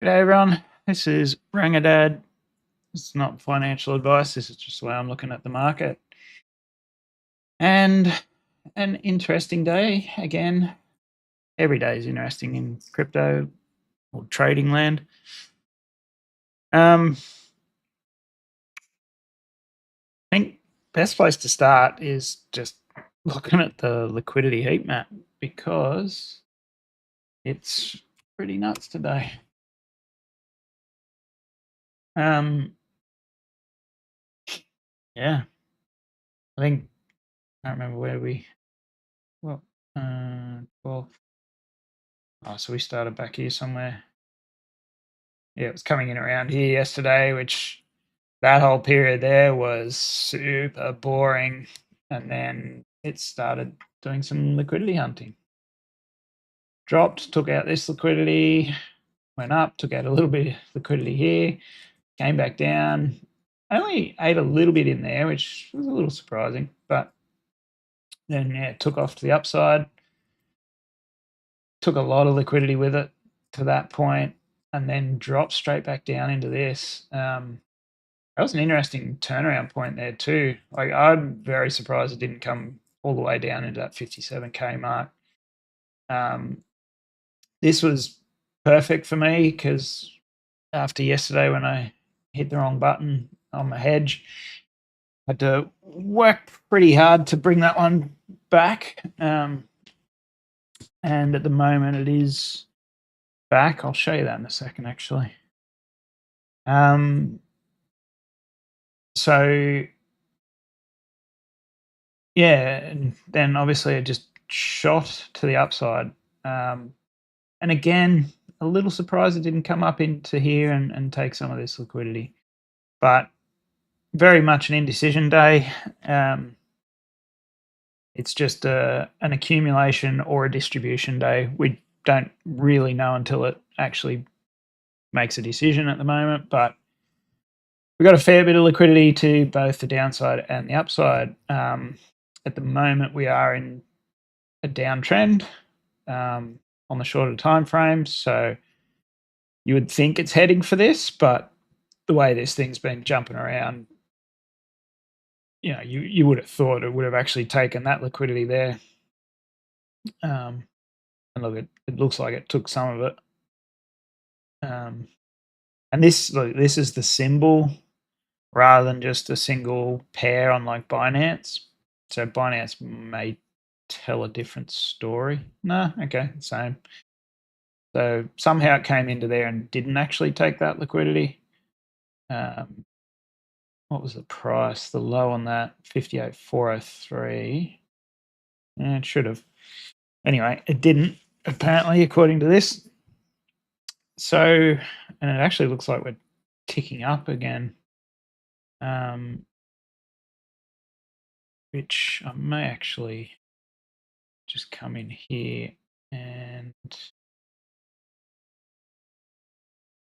G'day everyone, this is Rangadad. It's not financial advice, this is just the way I'm looking at the market. And an interesting day again. Every day is interesting in crypto or trading land. I think best place to start is just looking at the liquidity heat map because it's pretty nuts today. Yeah, I think I don't remember where we. Well, 12. Oh, so we started back here somewhere. Yeah, it was coming in around here yesterday, which that whole period there was super boring. And then it started doing some liquidity hunting. Dropped, took out this liquidity, went up, took out a little bit of liquidity here, came back down. Only ate a little bit in there, which was a little surprising, but then yeah, it took off to the upside. Took a lot of liquidity with it to that point, and then dropped straight back down into this. That was an interesting turnaround point there too. Like I'm very surprised it didn't come all the way down into that 57K mark. This was perfect for me because after yesterday when I hit the wrong button on my hedge, I had to work pretty hard to bring that one back. And at the moment it is back. I'll show you that in a second actually. So yeah, and then obviously it just shot to the upside. And again, a little surprised it didn't come up into here and take some of this liquidity. But very much an indecision day. It's just an accumulation or a distribution day. We don't really know until it actually makes a decision at the moment, but we've got a fair bit of liquidity to both the downside and the upside. At the moment, we are in a downtrend on the shorter time frames. So you would think it's heading for this, but the way this thing's been jumping around, you know, you would have thought it would have actually taken that liquidity there. And look, it looks like it took some of it. And this is the symbol rather than just a single pair on like Binance. So Binance may tell a different story. No, okay, same. So somehow it came into there and didn't actually take that liquidity. What was the price? The low on that 58,403. Yeah, it should have. Anyway, it didn't apparently, according to this. So, and it actually looks like we're ticking up again. Which I may actually just come in here and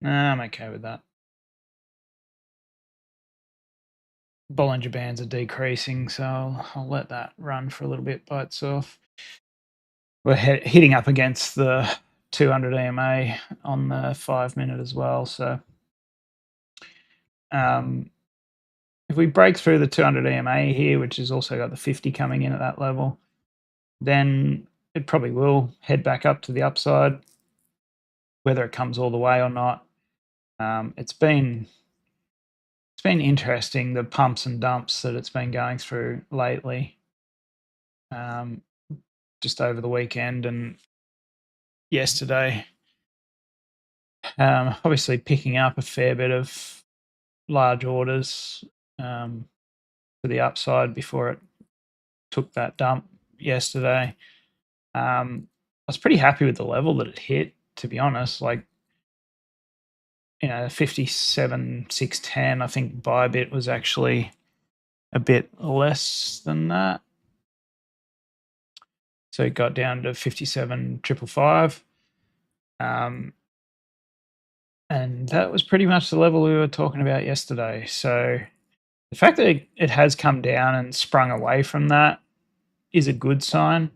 I'm okay with that. Bollinger Bands are decreasing, so I'll let that run for a little bit by itself. We're hitting up against the 200 EMA on the 5-minute as well. So if we break through the 200 EMA here, which has also got the 50 coming in at that level, then it probably will head back up to the upside. Whether it comes all the way or not, it's been interesting, the pumps and dumps that it's been going through lately, just over the weekend and yesterday. Obviously picking up a fair bit of large orders to the upside before it took that dump yesterday. I was pretty happy with the level that it hit, to be honest. Like, you know, 57,610, I think bybit was actually a bit less than that. So it got down to 57,555. And that was pretty much the level we were talking about yesterday. So the fact that it has come down and sprung away from that is a good sign.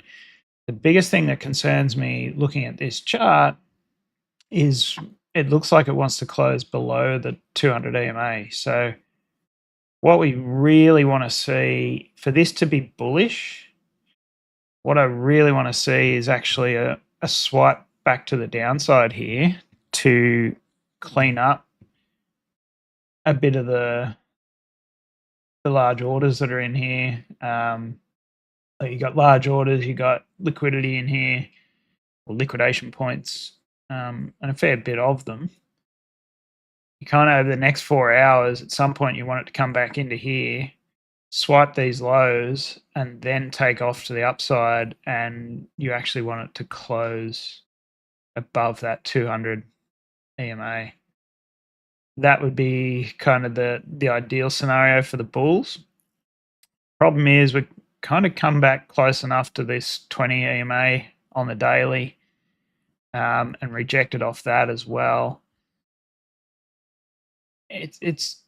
The biggest thing that concerns me looking at this chart is it looks like it wants to close below the 200 EMA. So what we really want to see for this to be bullish, what I really want to see is actually a swipe back to the downside here to clean up a bit of the large orders that are in here. You got large orders, you got liquidity in here, or liquidation points, and a fair bit of them. You kind of over the next 4 hours, at some point you want it to come back into here, swipe these lows, and then take off to the upside, and you actually want it to close above that 200 EMA. That would be kind of the ideal scenario for the bulls. Problem is we kind of come back close enough to this 20 EMA on the daily and rejected off that as well. It's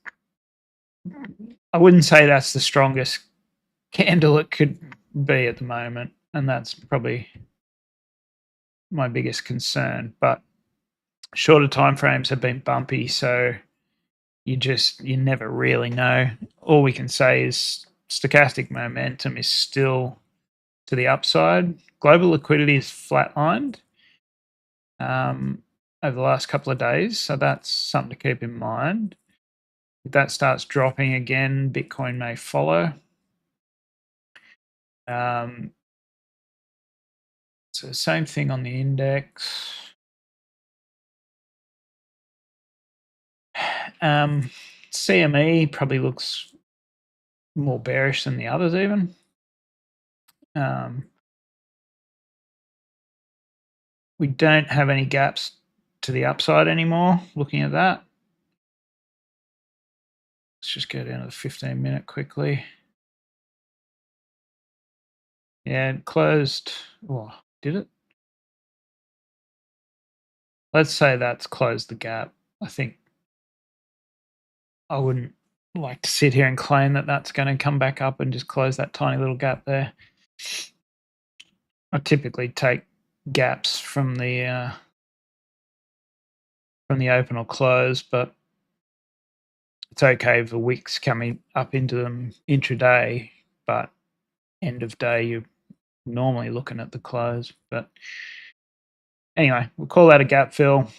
I wouldn't say that's the strongest candle it could be at the moment, and that's probably my biggest concern. But shorter time frames have been bumpy, so you never really know. All we can say is stochastic momentum is still to the upside. Global liquidity is flatlined over the last couple of days, so that's something to keep in mind. If that starts dropping again, Bitcoin may follow. So same thing on the index. CME probably looks more bearish than the others even. We don't have any gaps to the upside anymore, looking at that. Let's just go down to the 15-minute quickly. Yeah, it closed. Oh, did it? Let's say that's closed the gap. I think I wouldn't like to sit here and claim that that's going to come back up and just close that tiny little gap there. I typically take gaps from the open or close, but it's okay if the wicks coming up into them intraday, but end of day you're normally looking at the close. But anyway, we'll call that a gap fill,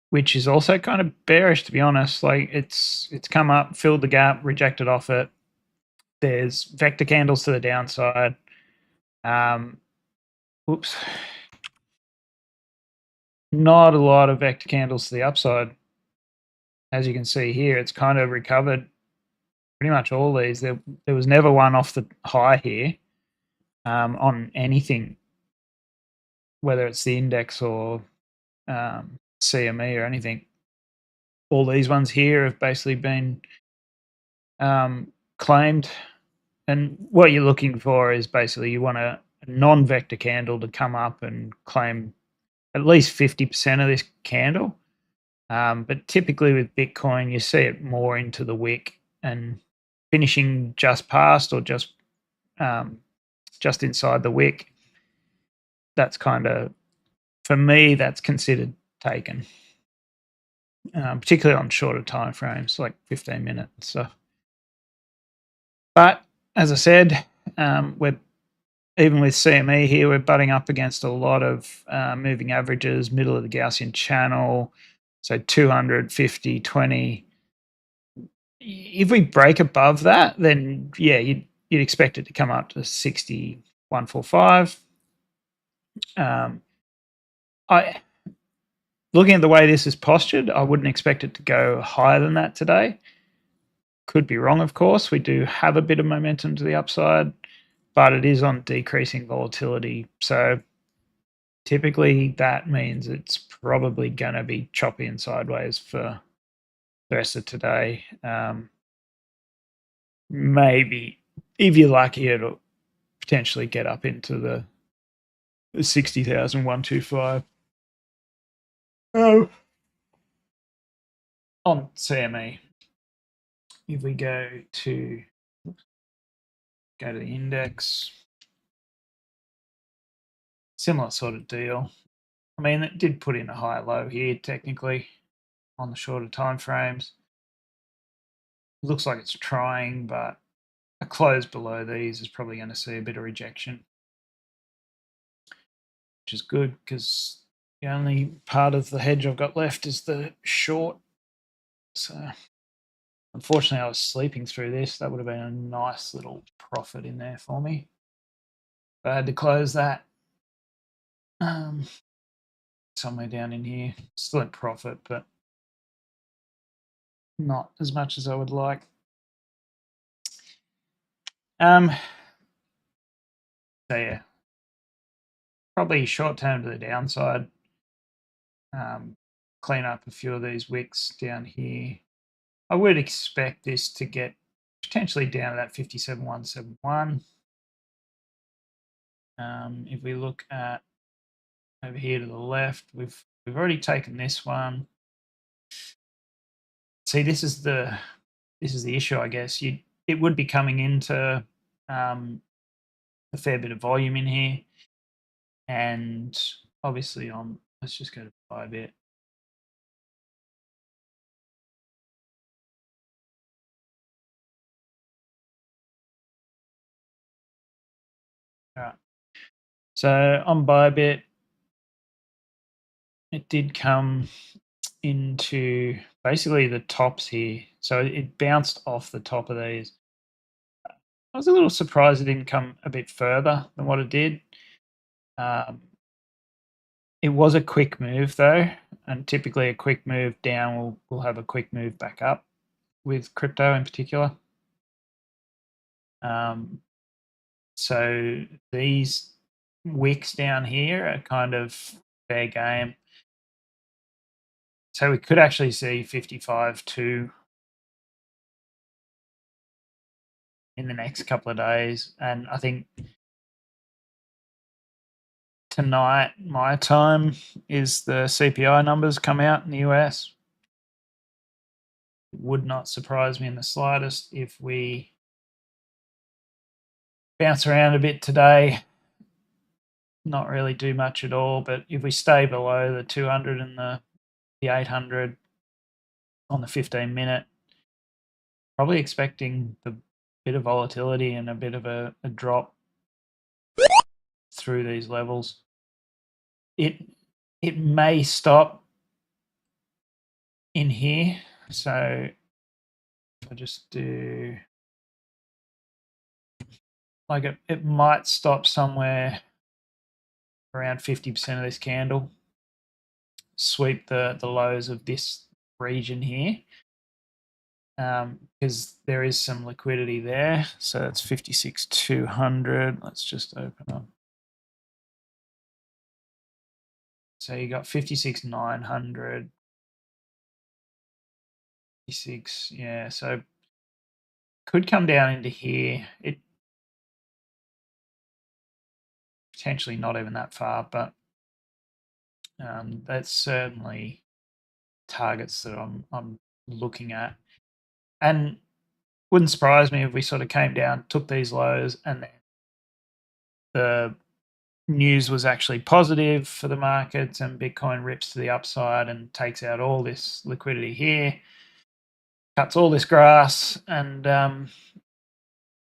which is also kind of bearish, to be honest. Like it's come up, filled the gap, rejected off it. There's vector candles to the downside. Oops. Not a lot of vector candles to the upside. As you can see here, it's kind of recovered pretty much all these. There was never one off the high here on anything, whether it's the index or CME or anything. All these ones here have basically been claimed. And what you're looking for is basically you want a non-vector candle to come up and claim at least 50% of this candle. But typically with Bitcoin, you see it more into the wick and finishing just past or just inside the wick. That's kind of, for me, that's considered taken, particularly on shorter time frames, like 15-minute stuff. But as I said, we're even with CME here, we're butting up against a lot of moving averages, middle of the Gaussian channel, so 200, 50, 20. If we break above that, then yeah, you'd expect it to come up to 60, 145. Looking at the way this is postured, I wouldn't expect it to go higher than that today. Could be wrong, of course. We do have a bit of momentum to the upside, but it is on decreasing volatility. So typically that means it's probably going to be choppy and sideways for the rest of today. Maybe, if you're lucky, it'll potentially get up into the 60,000, 125. Oh. On CME, if we go to the index, similar sort of deal. I mean, it did put in a high low here technically on the shorter time frames. It looks like it's trying, but a close below these is probably going to see a bit of rejection, which is good because the only part of the hedge I've got left is the short. So unfortunately, I was sleeping through this. That would have been a nice little profit in there for me. But I had to close that somewhere down in here. Still in profit, but not as much as I would like. So yeah, probably short term to the downside. Clean up a few of these wicks down here. I would expect this to get potentially down to that 57,171. If we look at over here to the left, we've already taken this one. See, this is the issue, I guess. It would be coming into a fair bit of volume in here, and obviously on. Let's just go to bybit. All right. So on bybit, it did come into basically the tops here. So it bounced off the top of these. I was a little surprised it didn't come a bit further than what it did. It was a quick move though, and typically a quick move down will have a quick move back up with crypto in particular. So these wicks down here are kind of fair game. So we could actually see 55.2 in the next couple of days. And I think tonight, my time, is the CPI numbers come out in the US. It would not surprise me in the slightest if we bounce around a bit today, not really do much at all. But if we stay below the 200 and the 800 on the 15-minute, probably expecting a bit of volatility and a bit of a drop through these levels. It may stop in here. So if I just do like it might stop somewhere around 50% of this candle, sweep the lows of this region here, because there is some liquidity there. So that's 56,200. Let's just open up. So you got 56,900. 56, yeah. So could come down into here. It potentially not even that far, but that's certainly targets that I'm looking at, and wouldn't surprise me if we sort of came down, took these lows, and then the news was actually positive for the markets and Bitcoin rips to the upside and takes out all this liquidity here, cuts all this grass, and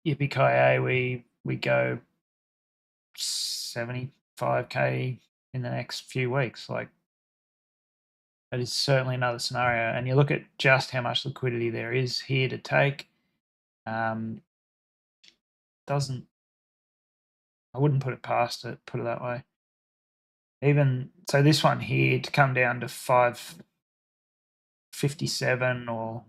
yippee-ki-yay, we go 75K in the next few weeks. Like, that is certainly another scenario. And you look at just how much liquidity there is here to take. Doesn't, I wouldn't put it past it, put it that way. Even so, this one here to come down to 557 or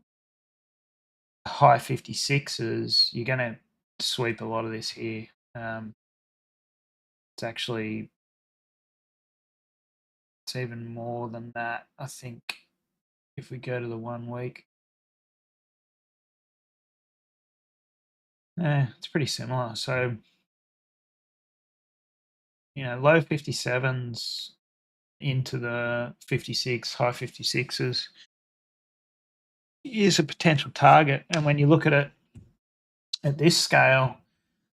high 56s, you're going to sweep a lot of this here. It's actually, it's even more than that, I think, if we go to the 1 week. It's pretty similar. So, low 57s into the 56, high 56s is a potential target. And when you look at it at this scale,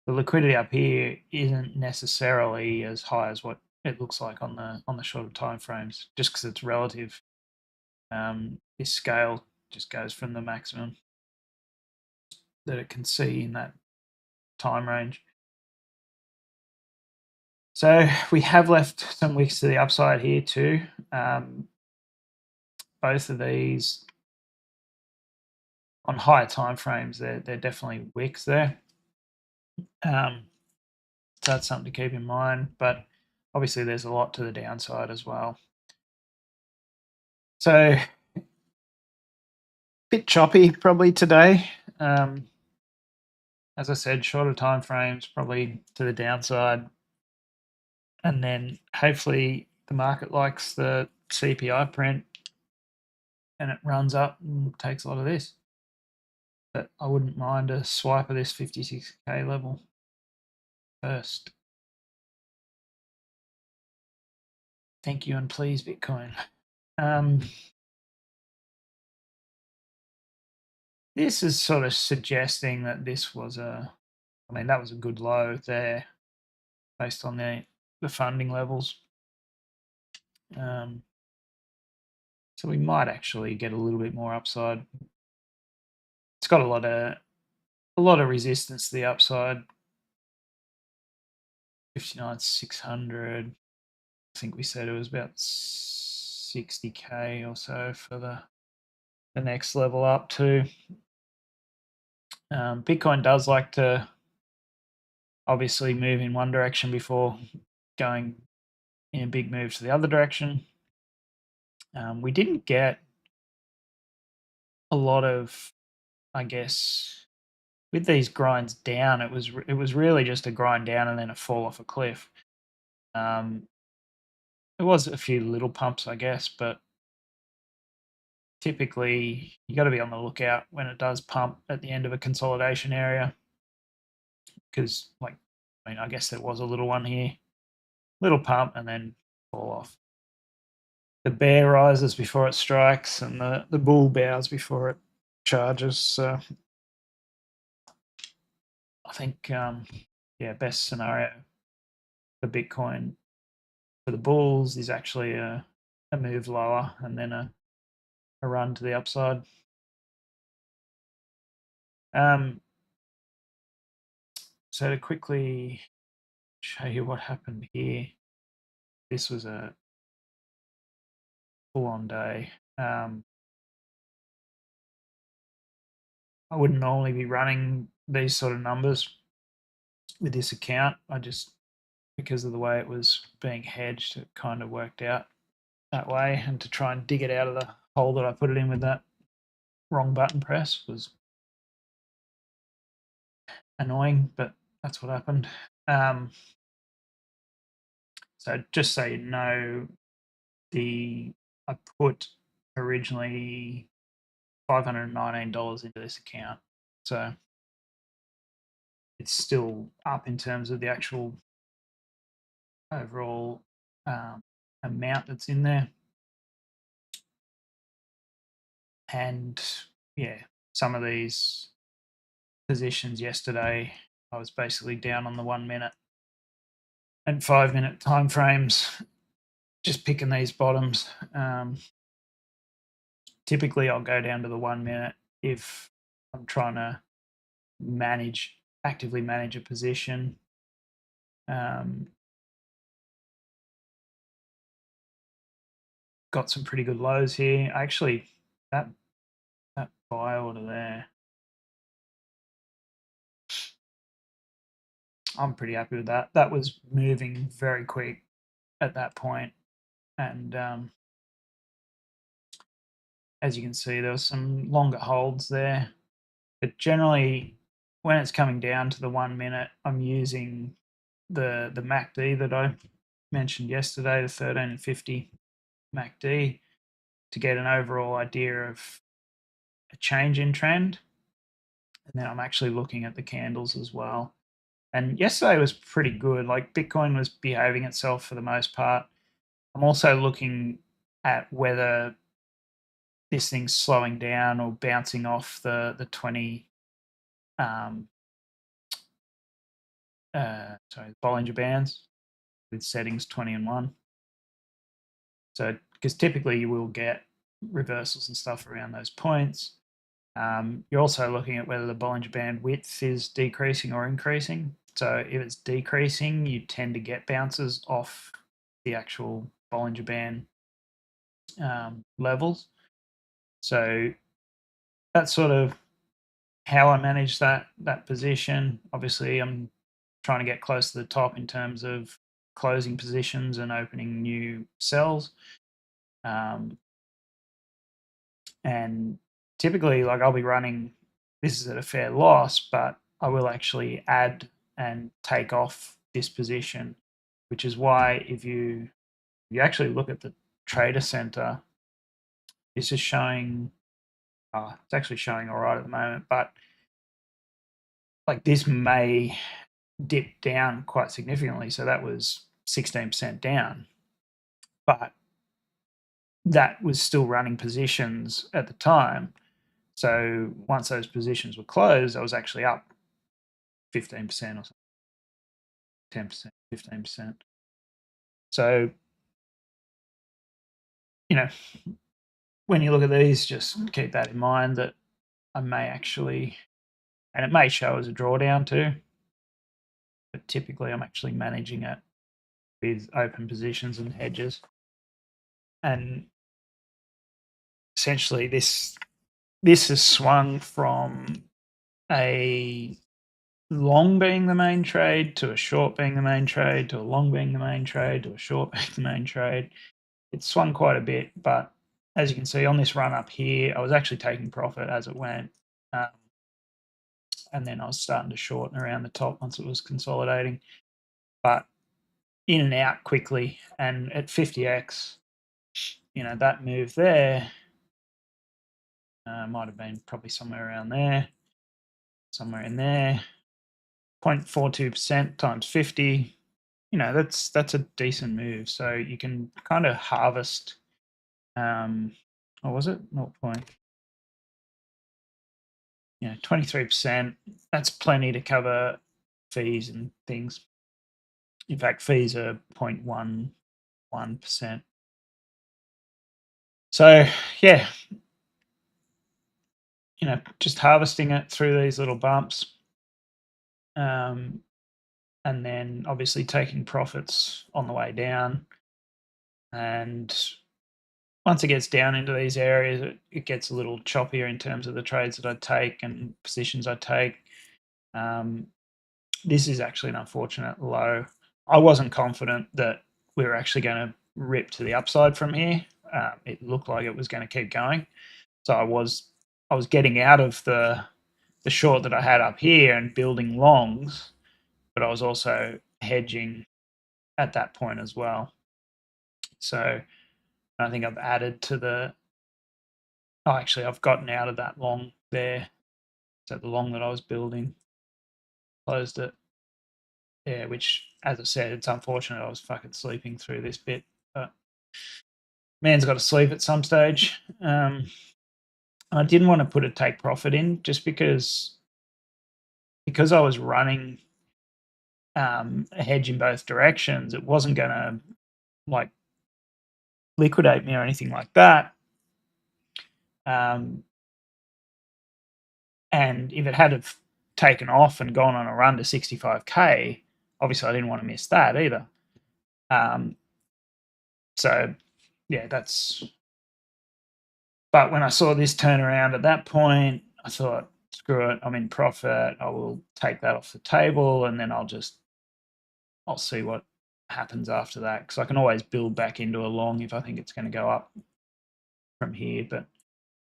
the liquidity up here isn't necessarily as high as what it looks like on the shorter time frames, just because it's relative. This scale just goes from the maximum that it can see in that time range. So we have left some wicks to the upside here too. Both of these on higher time frames, they're definitely wicks there. So that's something to keep in mind. But obviously, there's a lot to the downside as well. So bit choppy probably today. As I said, shorter time frames probably to the downside. And then hopefully the market likes the CPI print and it runs up and takes a lot of this. But I wouldn't mind a swipe of this 56k level first. Thank you and please, Bitcoin. This is sort of suggesting that this was that was a good low there based on the funding levels. So we might actually get a little bit more upside. It's got a lot of resistance to the upside. 59,600. I think we said it was about 60k or so for the next level up too. Bitcoin does like to obviously move in one direction before going in a big move to the other direction. We didn't get a lot of, I guess, with these grinds down. It was really just a grind down and then a fall off a cliff. There was a few little pumps, I guess, but typically you got to be on the lookout when it does pump at the end of a consolidation area, because I guess there was a little one here, little pump and then fall off. The bear rises before it strikes and the bull bows before it charges. So I think best scenario for Bitcoin for the bulls is actually a move lower and then a run to the upside. So to quickly show you what happened here, this was a full-on day. I wouldn't normally be running these sort of numbers with this account. I just, because of the way it was being hedged, it kind of worked out that way. And to try and dig it out of the hole that I put it in with that wrong button press was annoying, but that's what happened. So just so you know, I put originally $519 into this account. So it's still up in terms of the actual overall amount that's in there. And yeah, some of these positions yesterday, I was basically down on the 1 minute and 5 minute time frames, just picking these bottoms. Typically, I'll go down to the 1 minute if I'm trying to actively manage a position. Got some pretty good lows here. Actually, that buy order there, I'm pretty happy with that. That was moving very quick at that point. And as you can see, there was some longer holds there. But generally, when it's coming down to the 1 minute, I'm using the MACD that I mentioned yesterday, the 1350 MACD, to get an overall idea of a change in trend. And then I'm actually looking at the candles as well. And yesterday was pretty good. Like Bitcoin was behaving itself for the most part. I'm also looking at whether this thing's slowing down or bouncing off the 20 Bollinger Bands. with settings 20 and 1. So, because typically you will get reversals and stuff around those points. You're also looking at whether the Bollinger Band width is decreasing or increasing. So if it's decreasing, you tend to get bounces off the actual Bollinger Band levels. So that's sort of how I manage that position. Obviously, I'm trying to get close to the top in terms of closing positions and opening new cells. And typically, like, I'll be running, this is at a fair loss, but I will actually add and take off this position, which is why if you actually look at the trader center, this is showing, it's actually showing all right at the moment, but like this may dip down quite significantly. So that was 16% down, but that was still running positions at the time. So once those positions were closed, I was actually up 15% or something, 10%, 15%. So, you know, when you look at these, just keep that in mind that I may actually, and it may show as a drawdown too, but typically I'm actually managing it with open positions and hedges. And essentially this has swung from a long being the main trade to a short being the main trade to a long being the main trade to a short being the main trade. It swung quite a bit, but as you can see on this run up here, I was actually taking profit as it went. And then I was starting to shorten around the top once it was consolidating. But in and out quickly, and at 50x, you know, that move there might have been probably somewhere around there, somewhere in there. 0.42% times 50, you know, that's a decent move. So you can kind of harvest, what was it? 0. Yeah, 23%. That's plenty to cover fees and things. In fact, fees are 0.11%. So yeah, you know, just harvesting it through these little bumps. And then obviously taking profits on the way down. And once it gets down into these areas, it gets a little choppier in terms of the trades that I take and positions I take. This is actually an unfortunate low. I wasn't confident that we were actually going to rip to the upside from here. It looked like it was going to keep going. So I was getting out of the short that I had up here and building longs, but I was also hedging at that point as well. So I think I've added to the, actually I've gotten out of that long there. So the long that I was building, closed it. Yeah, which, as I said, it's unfortunate I was fucking sleeping through this bit, but man's got to sleep at some stage. I didn't want to put a take profit in just because I was running a hedge in both directions. It wasn't going to like liquidate me or anything like that. And if it had have taken off and gone on a run to 65k, obviously I didn't want to miss that either. So yeah, that's. But when I saw this turn around at that point, I thought, screw it, I'm in profit. I will take that off the table, and then I'll see what happens after that, because I can always build back into a long if I think it's going to go up from here. But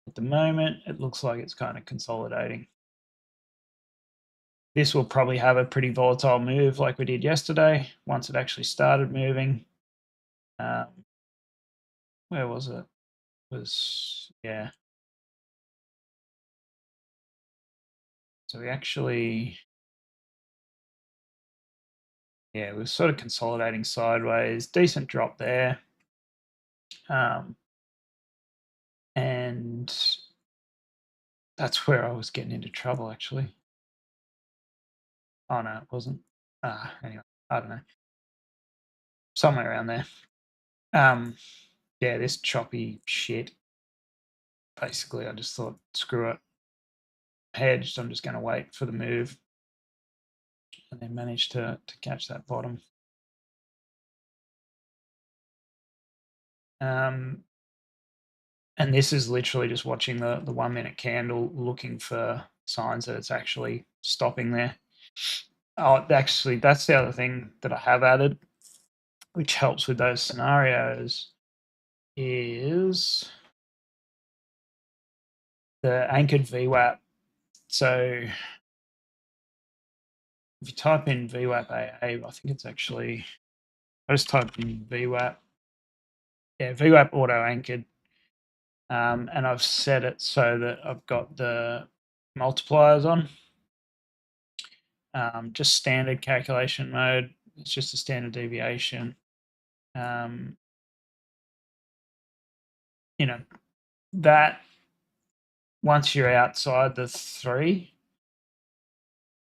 at the moment, it looks like it's kind of consolidating. This will probably have a pretty volatile move like we did yesterday once it actually started moving. Where was it? Yeah. So we actually, yeah, we're sort of consolidating sideways. Decent drop there. And that's where I was getting into trouble, actually. Oh, no, it wasn't. Anyway, I don't know. somewhere around there. Yeah, this choppy shit. Basically, I just thought, screw it, hedged. I'm just going to wait for the move, and then managed to catch that bottom. And this is literally just watching the 1 minute candle, looking for signs that it's actually stopping there. Oh, actually, that's the other thing that I have added, which helps with those scenarios, is the anchored VWAP. So if you type in VWAP AA, I think it's actually, I just typed in VWAP. Yeah, VWAP auto anchored. And I've set it so that I've got the multipliers on. Just standard calculation mode. It's just a standard deviation. You know, that once you're outside the 3,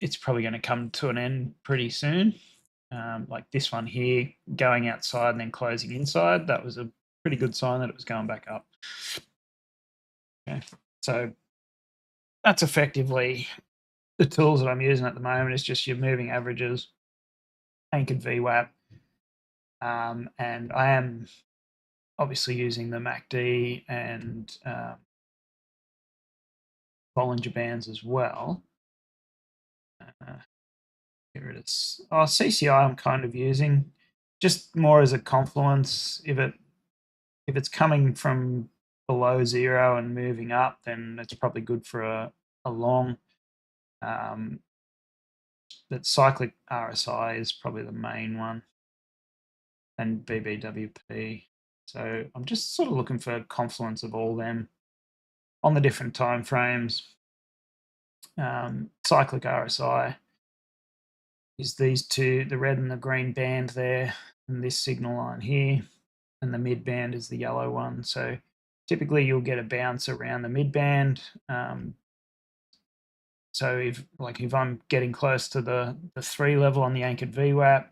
it's probably going to come to an end pretty soon. Like this one here, going outside and then closing inside, that was a pretty good sign that it was going back up. Okay, so that's effectively the tools that I'm using at the moment. Is just your moving averages, anchored VWAP, and I am obviously using the MACD and Bollinger Bands as well. Here it is. Oh, CCI I'm kind of using just more as a confluence. If it's coming from below 0 and moving up, then it's probably good for a long. That cyclic RSI is probably the main one, and BBWP. So I'm just sort of looking for a confluence of all them on the different time frames. Cyclic RSI is these two, the red and the green band there, and this signal line here, and the mid band is the yellow one. So typically you'll get a bounce around the mid band. So if I'm getting close to the 3 level on the anchored VWAP,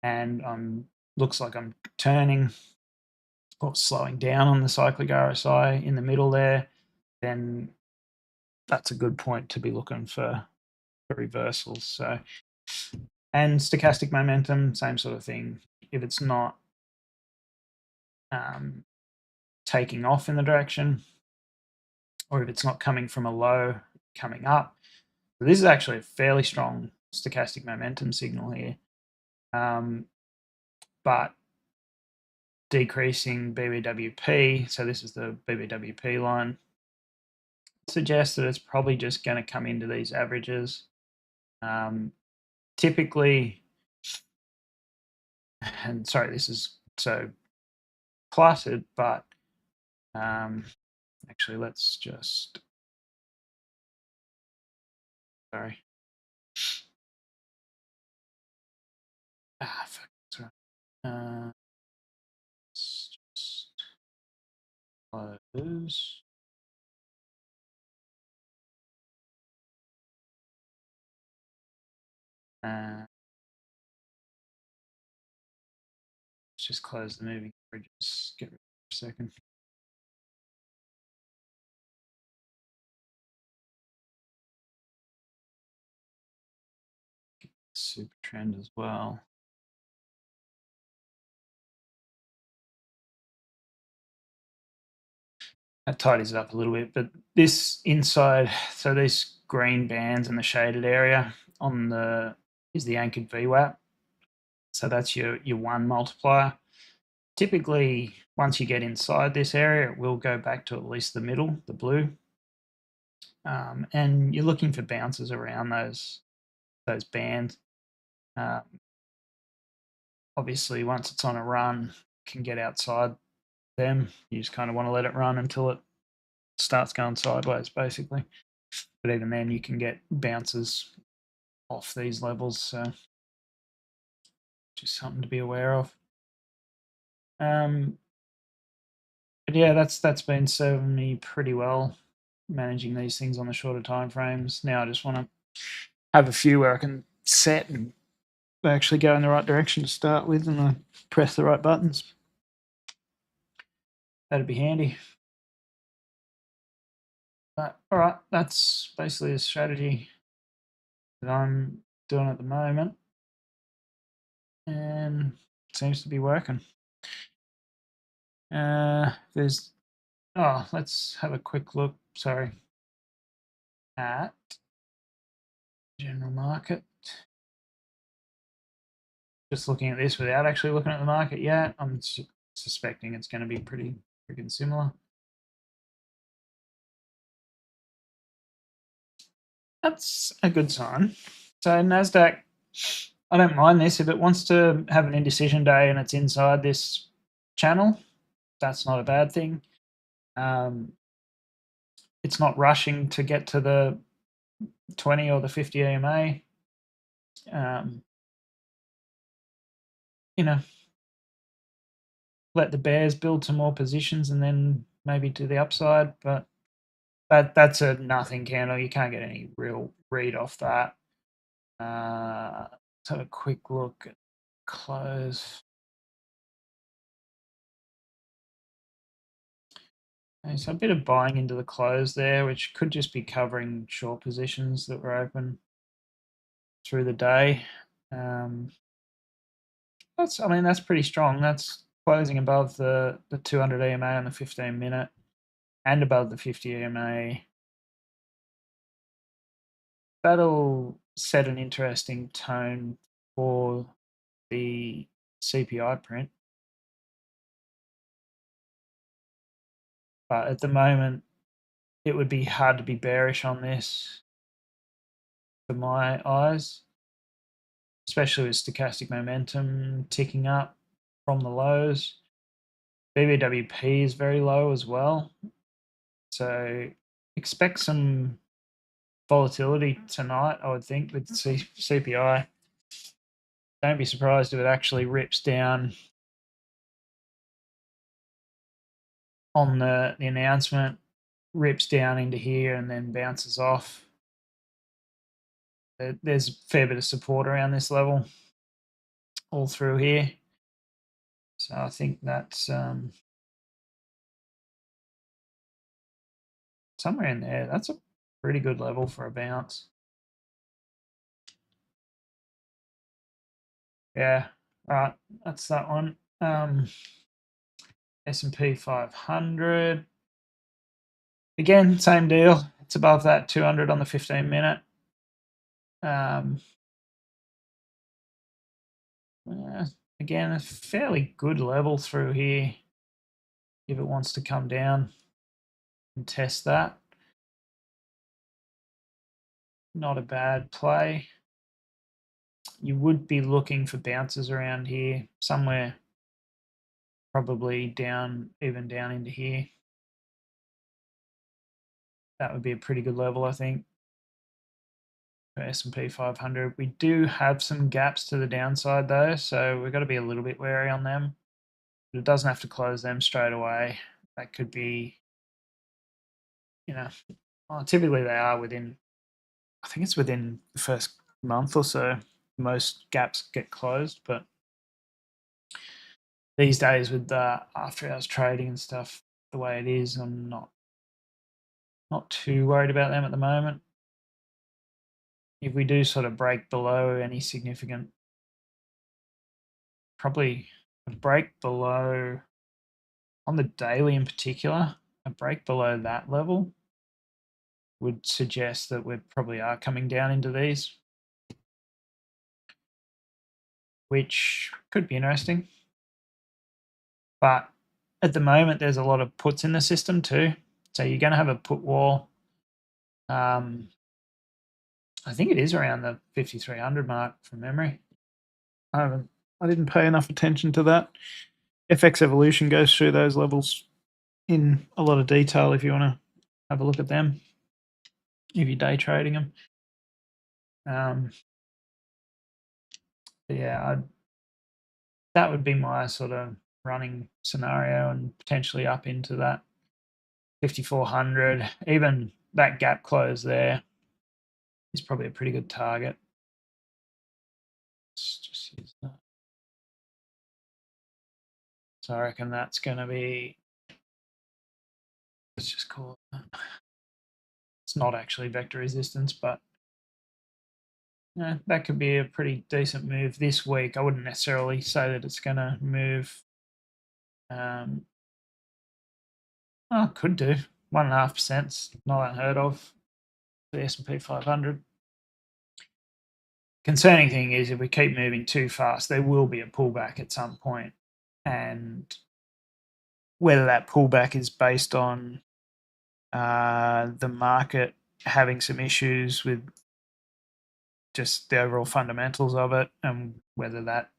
and looks like I'm turning or slowing down on the cyclic RSI in the middle there, then that's a good point to be looking for reversals. So, and stochastic momentum, same sort of thing. If it's not taking off in the direction, or if it's not coming from a low coming up, so this is actually a fairly strong stochastic momentum signal here, but decreasing BBWP, so this is the BBWP line, suggests that it's probably just going to come into these averages. Typically, and sorry, this is so cluttered, but actually let's just, sorry. Fuck, sorry. Let's just close. Let's just close the moving averages. Get rid of it for a second. Super trend as well. That tidies it up a little bit, but this inside, so these green bands in the shaded area on the is the anchored VWAP. So that's your 1 multiplier. Typically, once you get inside this area, it will go back to at least the middle, the blue. And you're looking for bounces around those bands. Obviously, once it's on a run, can get outside them. You just kind of want to let it run until it starts going sideways, basically. But even then, you can get bounces off these levels, so just something to be aware of. But yeah, that's been serving me pretty well, managing these things on the shorter time frames. Now I just want to have a few where I can set and they actually go in the right direction to start with and I press the right buttons. That'd be handy. But all right, that's basically the strategy that I'm doing at the moment, and it seems to be working. Let's have a quick look. Sorry, at general market. Just looking at this without actually looking at the market yet. I'm suspecting it's going to be pretty freaking similar. That's a good sign. So NASDAQ, I don't mind this. If it wants to have an indecision day and it's inside this channel, that's not a bad thing. It's not rushing to get to the 20 or the 50 EMA. Let the bears build some more positions and then maybe to the upside, but that's a nothing candle. You can't get any real read off that. Let's have a quick look at close. Okay, so a bit of buying into the close there, which could just be covering short positions that were open through the day. That's pretty strong. That's closing above the 200 EMA on the 15-minute and above the 50 EMA. That'll set an interesting tone for the CPI print. But at the moment, it would be hard to be bearish on this for my eyes, especially with stochastic momentum ticking up from the lows. BBWP is very low as well. So expect some volatility tonight, I would think, with CPI. Don't be surprised if it actually rips down on the announcement, rips down into here and then bounces off. There's a fair bit of support around this level all through here. So I think that's somewhere in there. That's a pretty good level for a bounce. Yeah, all right, that's that one. S&P 500. Again, same deal. It's above that 200 on the 15-minute. Again, a fairly good level through here if it wants to come down and test that. Not a bad play. You would be looking for bounces around here somewhere, probably down, even down into here. That would be a pretty good level, I think, for S&P 500. We do have some gaps to the downside though, so we've got to be a little bit wary on them. But it doesn't have to close them straight away. That could be, typically they are within, I think it's within the first month or so, most gaps get closed. But these days with the after hours trading and stuff, the way it is, I'm not too worried about them at the moment. If we do sort of break below any significant, probably a break below on the daily in particular, a break below that level would suggest that we probably are coming down into these, which could be interesting. But at the moment, there's a lot of puts in the system too. So you're going to have a put war. I think it is around the 5,300 mark from memory. I didn't pay enough attention to that. FX Evolution goes through those levels in a lot of detail if you want to have a look at them, if you're day trading them. That would be my sort of running scenario, and potentially up into that 5,400. Even that gap close there is probably a pretty good target. Let's just So I reckon that's going to be, let's just call it that. It's not actually vector resistance, but that could be a pretty decent move this week. I wouldn't necessarily say that it's going to move. Could do 1.5%. Not unheard of for the S&P 500. Concerning thing is if we keep moving too fast, there will be a pullback at some point, and whether that pullback is based on the market having some issues with just the overall fundamentals of it, and whether that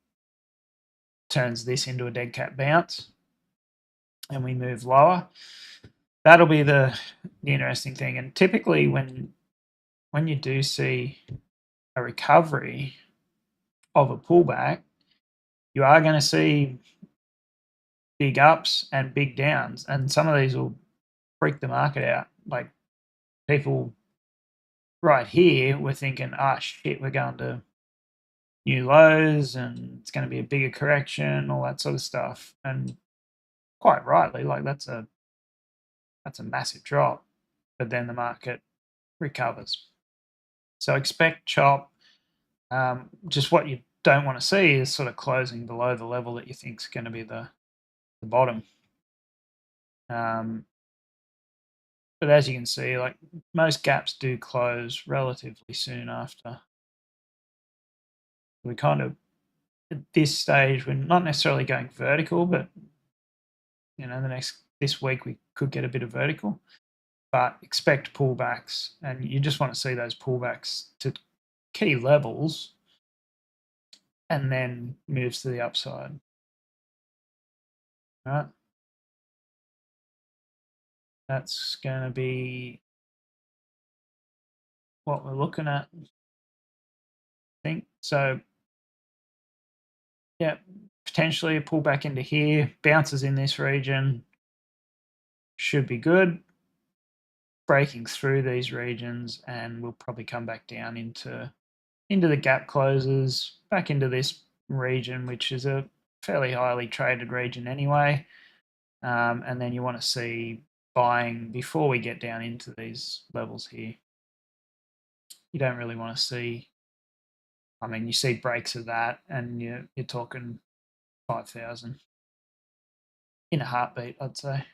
turns this into a dead cat bounce and we move lower, that'll be the interesting thing. And typically when you do see a recovery of a pullback, you are going to see big ups and big downs, and some of these will freak the market out. Like people right here were thinking, shit, we're going to new lows and it's going to be a bigger correction, all that sort of stuff. And quite rightly, like that's a massive drop, but then the market recovers. So expect chop. Just what you don't want to see is sort of closing below the level that you think is going to be the bottom. But as you can see, like most gaps do close relatively soon after. We kind of, at this stage, we're not necessarily going vertical, but this week we could get a bit of vertical, but expect pullbacks, and you just want to see those pullbacks to key levels and then moves to the upside. All right. That's going to be what we're looking at, I think. So, yeah, potentially a pullback into here, bounces in this region, should be good. Breaking through these regions, and we'll probably come back down into the gap closes, back into this region, which is a fairly highly traded region anyway. And then you want to see buying before we get down into these levels here. You don't really want to see, you see breaks of that and you're talking 5,000 in a heartbeat, I'd say.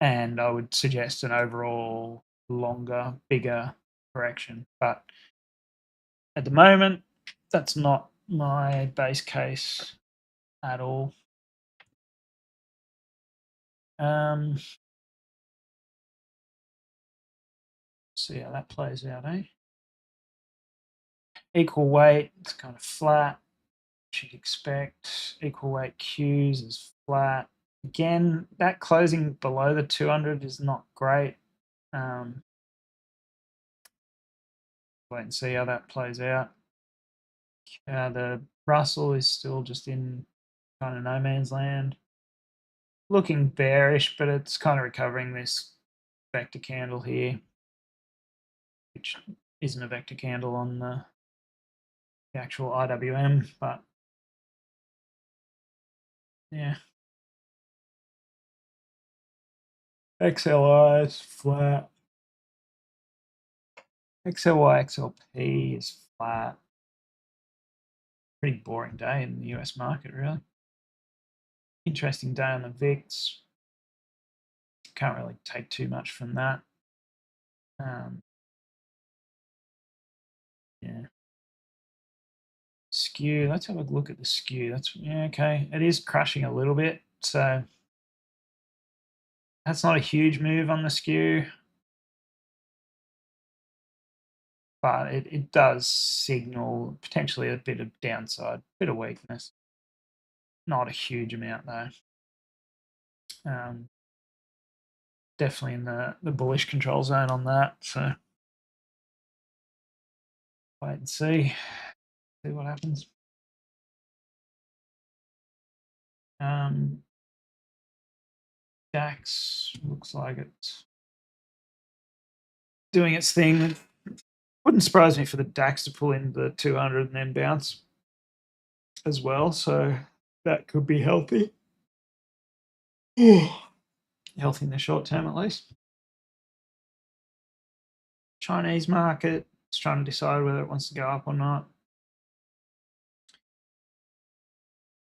And I would suggest an overall longer, bigger correction. But at the moment, that's not my base case at all. See how that plays out, eh? Equal weight, it's kind of flat. Should expect equal weight Qs is flat. Again, that closing below the 200 is not great. Wait and see how that plays out. The Russell is still just in kind of no man's land. Looking bearish, but it's kind of recovering this vector candle here, which isn't a vector candle on the actual IWM, but yeah. XLI is flat. XLY, XLP is flat. Pretty boring day in the US market, really. Interesting day on the VIX. Can't really take too much from that. Yeah. Skew. Let's have a look at the skew. Okay. It is crushing a little bit, so that's not a huge move on the skew, but it does signal potentially a bit of downside, bit of weakness. Not a huge amount though. Definitely in the bullish control zone on that. So wait and see what happens. DAX looks like it's doing its thing. Wouldn't surprise me for the DAX to pull into the 200 and then bounce as well. So that could be healthy. Healthy in the short term, at least. Chinese market is trying to decide whether it wants to go up or not.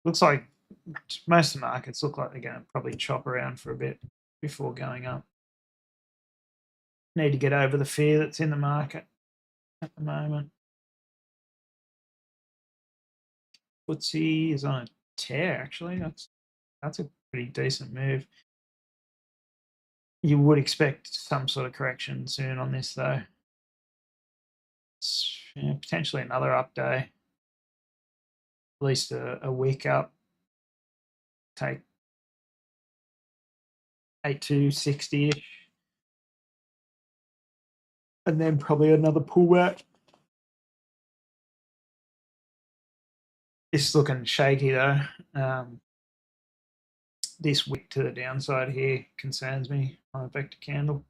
Looks like most of the markets look like they're going to probably chop around for a bit before going up. Need to get over the fear that's in the market at the moment. FTSE is on a tear, actually. That's a pretty decent move. You would expect some sort of correction soon on this, though. Potentially another up day, at least a week up. Take 8260-ish, and then probably another pullback. It's looking shaky though. This wick to the downside here concerns me on a vector candle.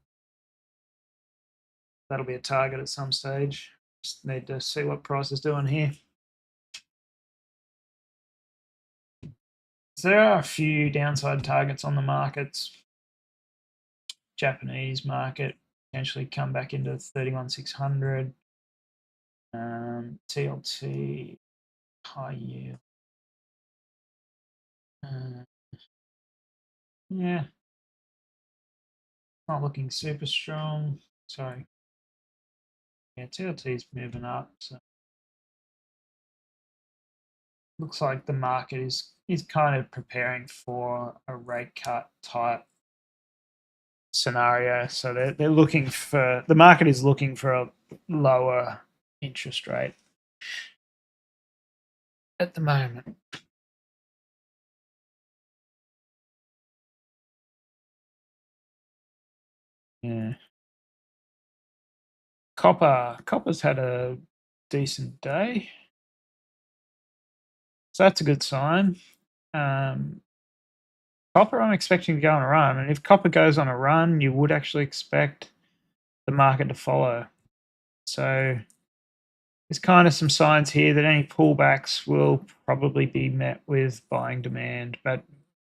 That'll be a target at some stage. Just need to see what price is doing here. So there are a few downside targets on the markets. Japanese market potentially come back into 31,600. TLT high yield. Yeah, not looking super strong. Sorry. Yeah, TLT's moving up. So looks like the market is kind of preparing for a rate cut type scenario. So they're looking for, the market is looking for a lower interest rate at the moment. Yeah. Copper's had a decent day. So that's a good sign. Copper, I'm expecting to go on a run. And if copper goes on a run, you would actually expect the market to follow. So there's kind of some signs here that any pullbacks will probably be met with buying demand. But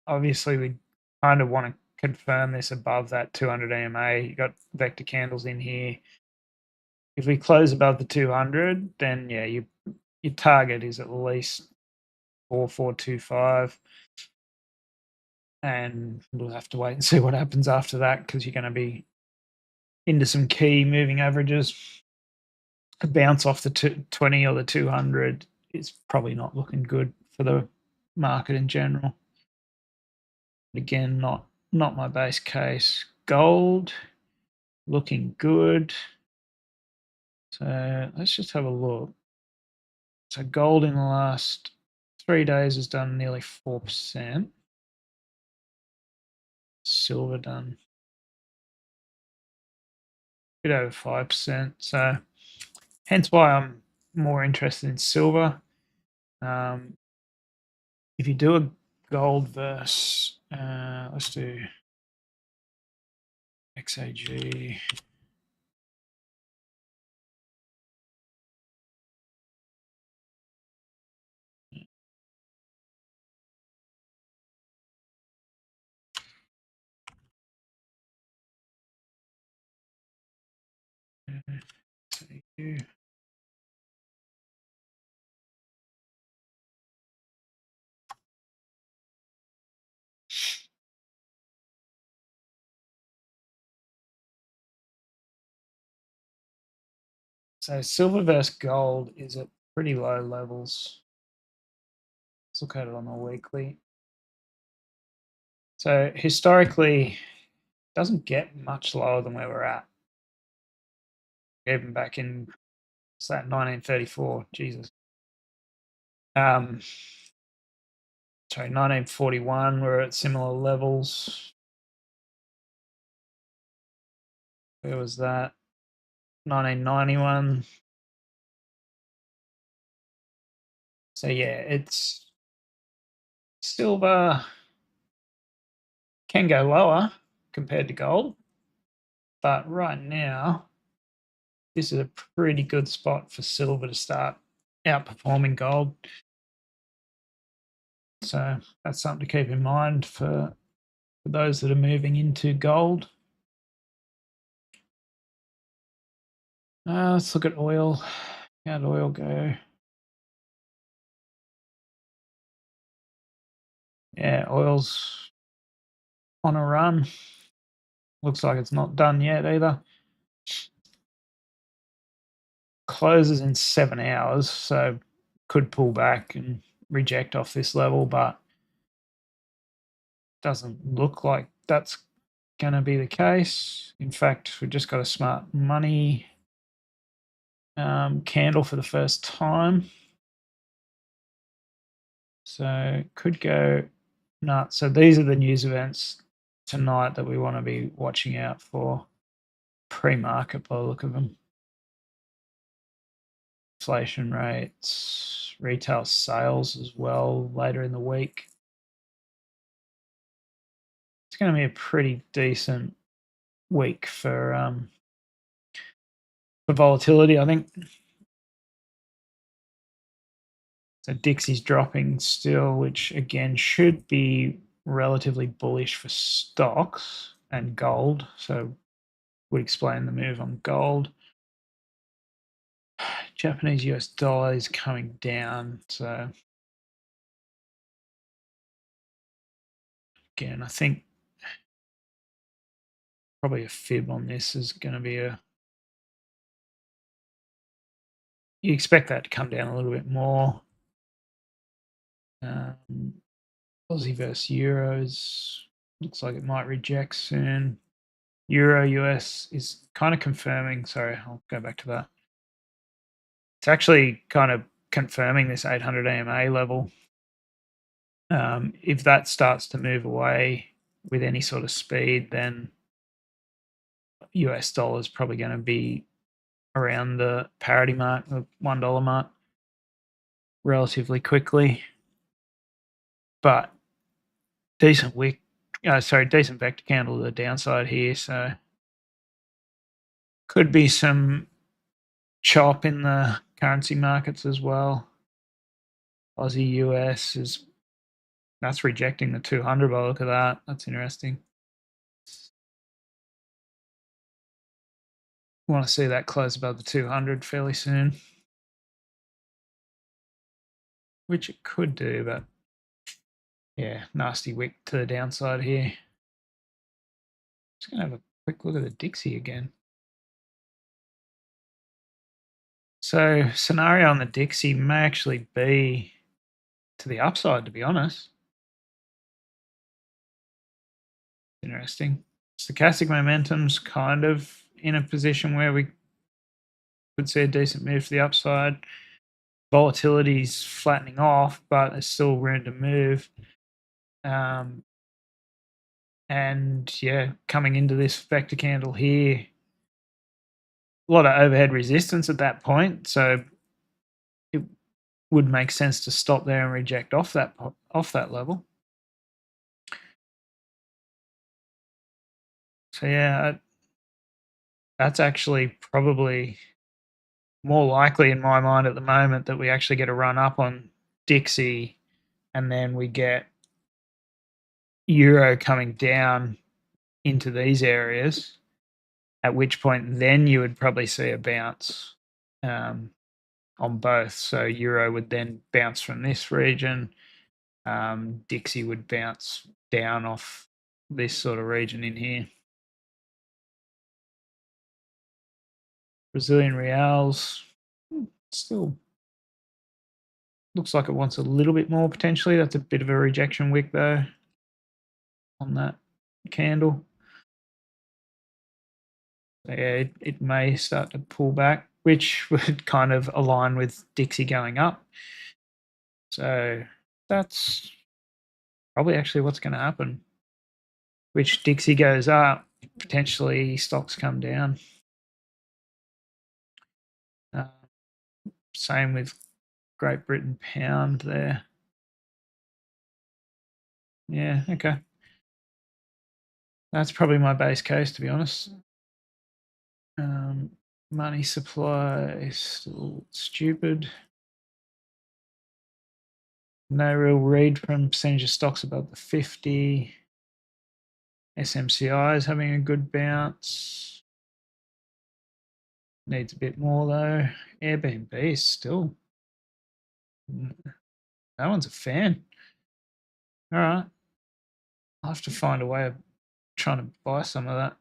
obviously, we kind of want to confirm this above that 200 EMA. You got vector candles in here. If we close above the 200, then yeah, your target is at least 4425. And we'll have to wait and see what happens after that, because you're going to be into some key moving averages. A bounce off the 20 or the 200 is probably not looking good for the market in general. But again, not my base case. Gold looking good. So let's just have a look. So gold in the last 3 days has done nearly 4%. Silver done a bit over 5%. So hence why I'm more interested in silver. If you do a gold versus, let's do XAG. So silver versus gold is at pretty low levels. Let's look at it on the weekly. So historically, it doesn't get much lower than where we're at. Even back in, what's that, 1934, Jesus. Sorry, 1941, we're at similar levels. Where was that? 1991. So yeah, it's silver can go lower compared to gold, but right now this is a pretty good spot for silver to start outperforming gold. So that's something to keep in mind for those that are moving into gold. Let's look at oil. How'd oil go? Yeah, oil's on a run. Looks like it's not done yet either. Closes in 7 hours, so could pull back and reject off this level, but doesn't look like that's going to be the case. In fact, we've just got a smart money candle for the first time. So could go nuts. So these are the news events tonight that we want to be watching out for pre-market by the look of them. Inflation rates, retail sales as well later in the week. It's going to be a pretty decent week for volatility, I think. So Dixie's dropping still, which again should be relatively bullish for stocks and gold. So would explain the move on gold. Japanese US dollar is coming down. So again, I think probably a fib on this is going to be you expect that to come down a little bit more. Aussie versus euros looks like it might reject soon. Euro US is kind of confirming. Sorry, I'll go back to that. It's actually kind of confirming this 800 AMA level. If that starts to move away with any sort of speed, then US dollar is probably going to be around the parity mark, the $1 mark, relatively quickly. But decent decent vector candle to the downside here. So could be some chop in the currency markets as well. Aussie US that's rejecting the 200 by the look of that. That's interesting. Want to see that close above the 200 fairly soon, which it could do, but yeah, nasty wick to the downside here. Just gonna have a quick look at the Dixie again. So scenario on the Dixie may actually be to the upside, to be honest. Interesting. Stochastic momentum's kind of in a position where we could see a decent move to the upside. Volatility's flattening off, but there's still room to move. And yeah, coming into this vector candle here, a lot of overhead resistance at that point, so it would make sense to stop there and reject off that level. So yeah, that's actually probably more likely in my mind at the moment that we actually get a run up on Dixie, and then we get Euro coming down into these areas, at which point then you would probably see a bounce on both. So Euro would then bounce from this region. Dixie would bounce down off this sort of region in here. Brazilian reals still looks like it wants a little bit more potentially. That's a bit of a rejection wick though on that candle. So yeah, it may start to pull back, which would kind of align with Dixie going up. So that's probably actually what's going to happen. Which Dixie goes up, potentially stocks come down. Same with Great Britain pound there. Yeah, okay. That's probably my base case, to be honest. Money supply is still stupid. No real read from percentage of stocks above the 50. SMCI is having a good bounce. Needs a bit more though. Airbnb is still. That one's a fan. All right. I'll have to find a way of trying to buy some of that.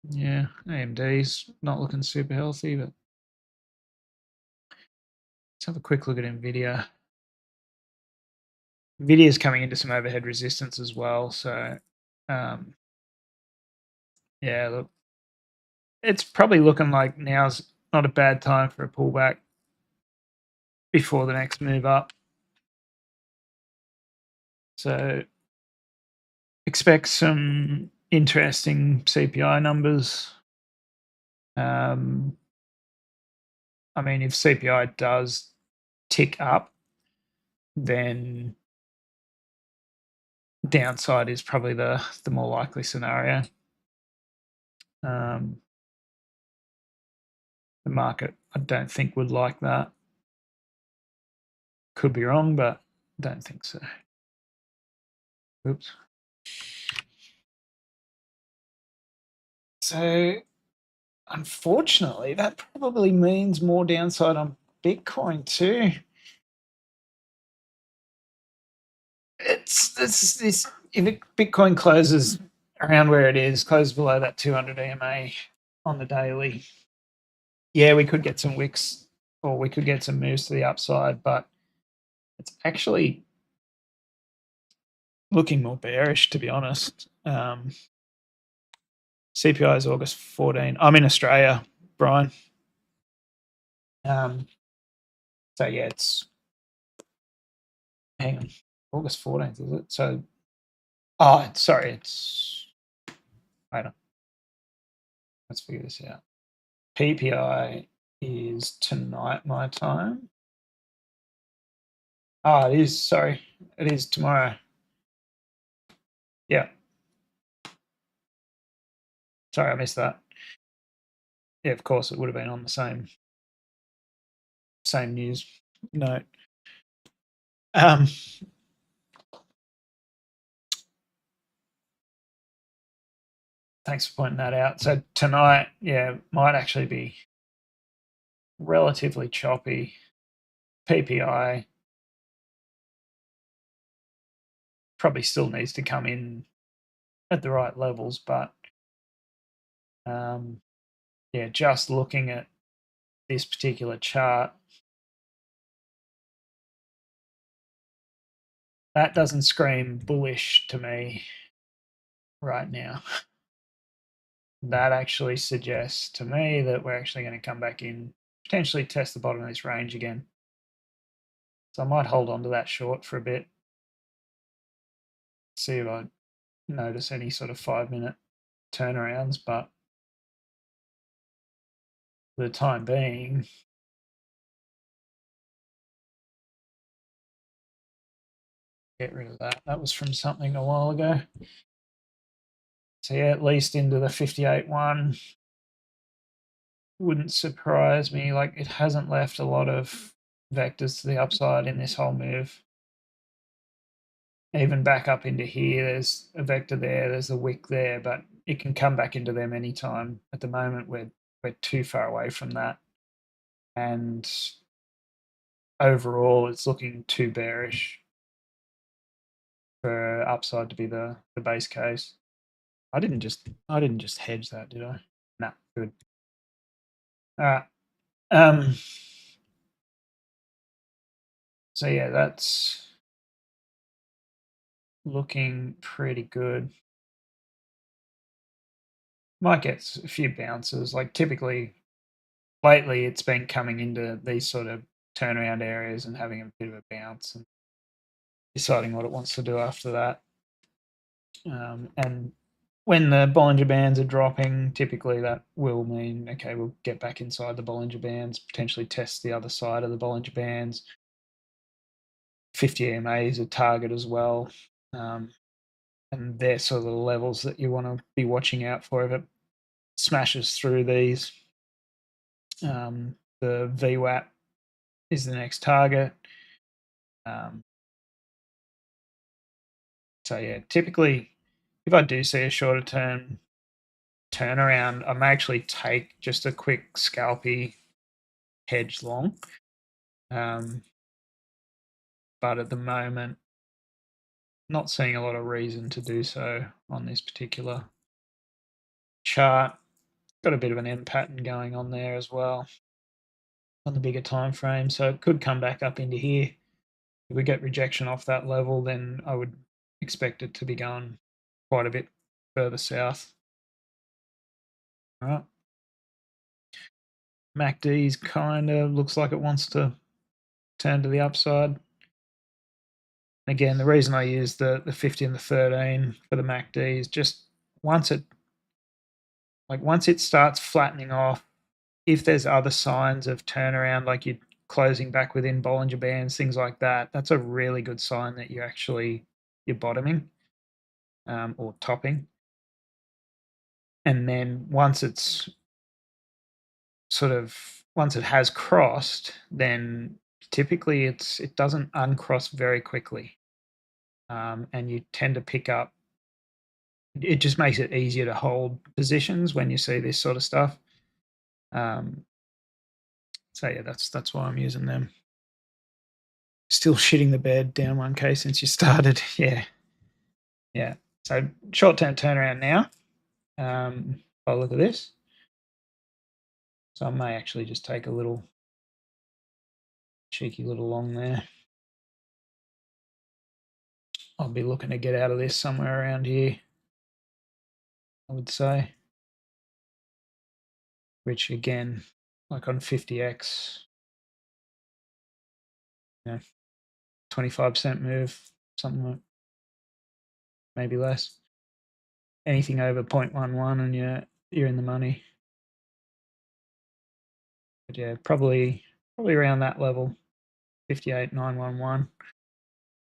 Yeah, AMD's not looking super healthy, but let's have a quick look at Nvidia. Nvidia's coming into some overhead resistance as well, so yeah, look, it's probably looking like now's not a bad time for a pullback before the next move up. So expect some interesting CPI numbers. I mean, if CPI does tick up, then downside is probably the more likely scenario. The market, I don't think, would like that. Could be wrong, but don't think so. Oops. So, unfortunately, that probably means more downside on Bitcoin too. It's this if Bitcoin closes around where it is, closes below that 200 EMA on the daily, yeah, we could get some wicks or we could get some moves to the upside, but it's actually looking more bearish, to be honest. CPI is August 14. I'm in Australia, Brian. So yeah, it's hang on, August 14th, is it? So, sorry, it's wait on. Let's figure this out. PPI is tonight my time. It is. Sorry, it is tomorrow. Yeah. Sorry, I missed that. Yeah, of course, it would have been on the same news note. Thanks for pointing that out. So tonight, yeah, might actually be relatively choppy. PPI probably still needs to come in at the right levels, but yeah, just looking at this particular chart, that doesn't scream bullish to me right now. That actually suggests to me that we're actually going to come back in, potentially test the bottom of this range again. So I might hold on to that short for a bit, see if I notice any sort of 5-minute turnarounds, but for the time being, get rid of that. That was from something a while ago. So yeah, at least into the 58.1 wouldn't surprise me. Like, it hasn't left a lot of vectors to the upside in this whole move. Even back up into here, there's a vector there, there's a wick there, but it can come back into them anytime. At the moment, we're too far away from that. And overall, it's looking too bearish for upside to be the base case. I didn't just hedge that, did I? Nah, good. All right. So yeah, that's looking pretty good. Might get a few bounces. Like, typically, lately, it's been coming into these sort of turnaround areas and having a bit of a bounce and deciding what it wants to do after that. And when the Bollinger Bands are dropping, typically that will mean, okay, we'll get back inside the Bollinger Bands, potentially test the other side of the Bollinger Bands. 50 EMA is a target as well. And they're sort of the levels that you want to be watching out for. If it smashes through these, the VWAP is the next target. So yeah, typically if I do see a shorter term turnaround, I may actually take just a quick scalpy hedge long. But at the moment, not seeing a lot of reason to do so on this particular chart. Got a bit of an M pattern going on there as well on the bigger time frame, so it could come back up into here. If we get rejection off that level, then I would expect it to be going quite a bit further south. All right. MACD's kind of looks like it wants to turn to the upside. Again, the reason I use the 50 and the 13 for the MACD is just once it starts flattening off, if there's other signs of turnaround, like you're closing back within Bollinger Bands, things like that, that's a really good sign that you're bottoming or topping. And then once it has crossed, then typically it doesn't uncross very quickly, and you tend to pick up. It just makes it easier to hold positions when you see this sort of stuff. So yeah, that's why I'm using them. Still shitting the bed, down 1K since you started. Yeah. So short-term turnaround now. I'll look at this. So I may actually just take a little cheeky little long there. I'll be looking to get out of this somewhere around here, I would say. Which again, like on 50x, 25% move, something like, maybe less. Anything over 0.11 and you're in the money. But yeah, probably around that level, 58,911.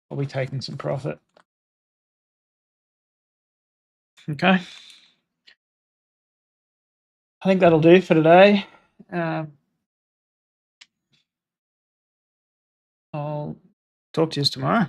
I'll be taking some profit. Okay. I think that'll do for today. I'll talk to you tomorrow.